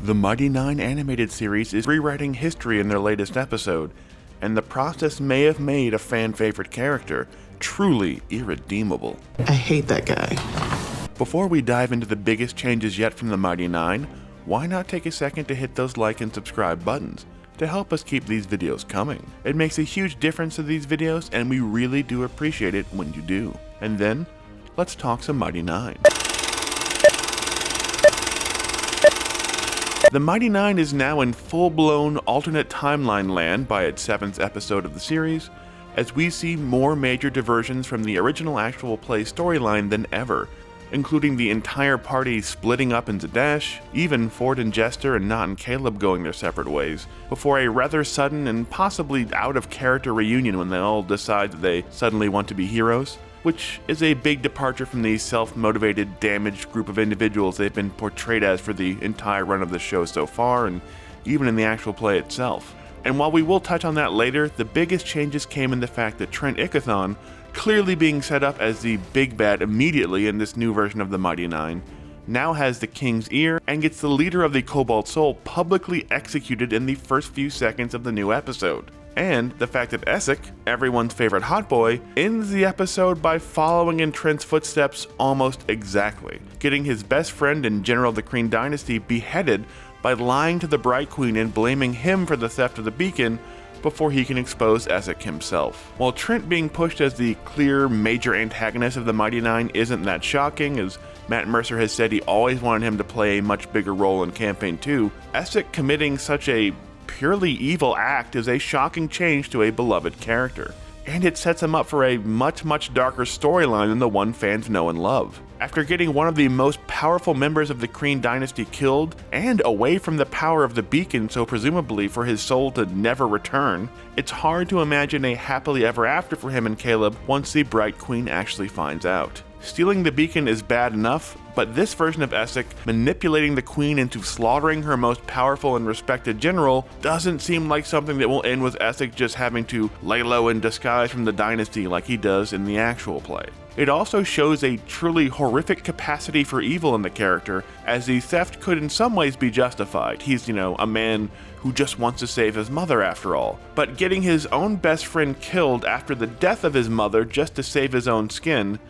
The Mighty Nein animated series is rewriting history in their latest episode, and the process may have made a fan-favorite character truly irredeemable. I hate that guy. Before we dive into the biggest changes yet from the Mighty Nein, why not take a second to hit those like and subscribe buttons to help us keep these videos coming. It makes a huge difference to these videos, and we really do appreciate it when you do. And then, let's talk some Mighty Nein. The Mighty Nein is now in full-blown alternate timeline land by its 7th episode of the series, as we see more major diversions from the original actual play storyline than ever, including the entire party splitting up in Zadesh, even Ford and Jester and Nott and Caleb going their separate ways, before a rather sudden and possibly out-of-character reunion when they all decide that they suddenly want to be heroes, which is a big departure from the self-motivated, damaged group of individuals they've been portrayed as for the entire run of the show so far, and even in the actual play itself. And while we will touch on that later, the biggest changes came in the fact that Trent Ickathon, clearly being set up as the big bad immediately in this new version of the Mighty Nein, now has the King's Ear and gets the leader of the Cobalt Soul publicly executed in the first few seconds of the new episode. And the fact that Essek, everyone's favorite hot boy, ends the episode by following in Trent's footsteps almost exactly, getting his best friend and general of the Kryn dynasty beheaded by lying to the Bright Queen and blaming him for the theft of the beacon before he can expose Essek himself. While Trent being pushed as the clear major antagonist of the Mighty Nein isn't that shocking, as Matt Mercer has said he always wanted him to play a much bigger role in Campaign 2, Essek committing such a purely evil act is a shocking change to a beloved character, and it sets him up for a much darker storyline than the one fans know and love. After getting one of the most powerful members of the Kryn dynasty killed, and away from the power of the beacon, so presumably for his soul to never return, it's hard to imagine a happily ever after for him and Caleb once the Bright Queen actually finds out. Stealing the beacon is bad enough, but this version of Essek manipulating the Queen into slaughtering her most powerful and respected general doesn't seem like something that will end with Essek just having to lay low in disguise from the dynasty like he does in the actual play. It also shows a truly horrific capacity for evil in the character, as the theft could in some ways be justified. He's, a man who just wants to save his mother after all. But getting his own best friend killed after the death of his mother just to save his own skin,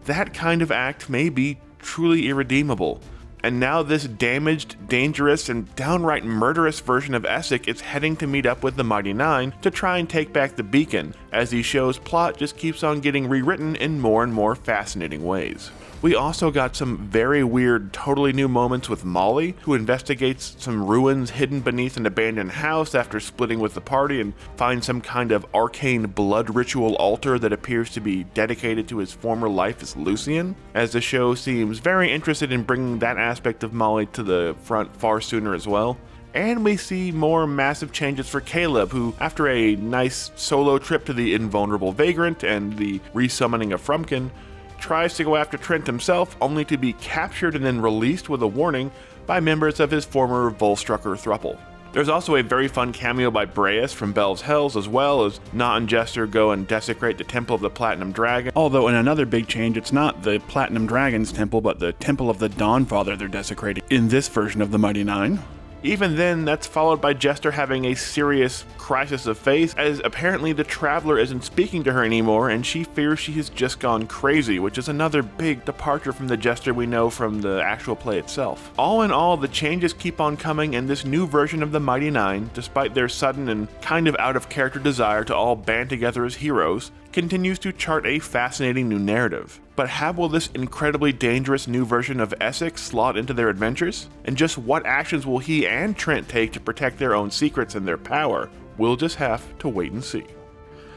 that kind of act may be truly irredeemable. And now this damaged, dangerous, and downright murderous version of Essek is heading to meet up with the Mighty Nein to try and take back the beacon, as the show's plot just keeps on getting rewritten in more and more fascinating ways. We also got some very weird, totally new moments with Molly, who investigates some ruins hidden beneath an abandoned house after splitting with the party and finds some kind of arcane blood ritual altar that appears to be dedicated to his former life as Lucian, as the show seems very interested in bringing that aspect of Molly to the front far sooner as well. And we see more massive changes for Caleb, who, after a nice solo trip to the invulnerable Vagrant and the resummoning of Frumpkin, tries to go after Trent himself, only to be captured and then released with a warning by members of his former Volstrucker thruple. There's also a very fun cameo by Breas from Bell's Hells, as well as Nott and Jester go and desecrate the Temple of the Platinum Dragon. Although in another big change, it's not the Platinum Dragon's temple, but the Temple of the Dawnfather they're desecrating in this version of the Mighty Nein. Even then, that's followed by Jester having a serious crisis of faith, as apparently the Traveler isn't speaking to her anymore and she fears she has just gone crazy, which is another big departure from the Jester we know from the actual play itself. All in all, the changes keep on coming in this new version of the Mighty Nein, despite their sudden and kind of out-of-character desire to all band together as heroes, continues to chart a fascinating new narrative. But how will this incredibly dangerous new version of Essek slot into their adventures? And just what actions will he and Trent take to protect their own secrets and their power? We'll just have to wait and see.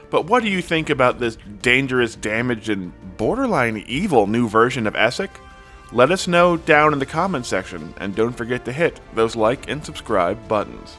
But what do you think about this dangerous, damaged, and borderline evil new version of Essek? Let us know down in the comments section, and don't forget to hit those like and subscribe buttons.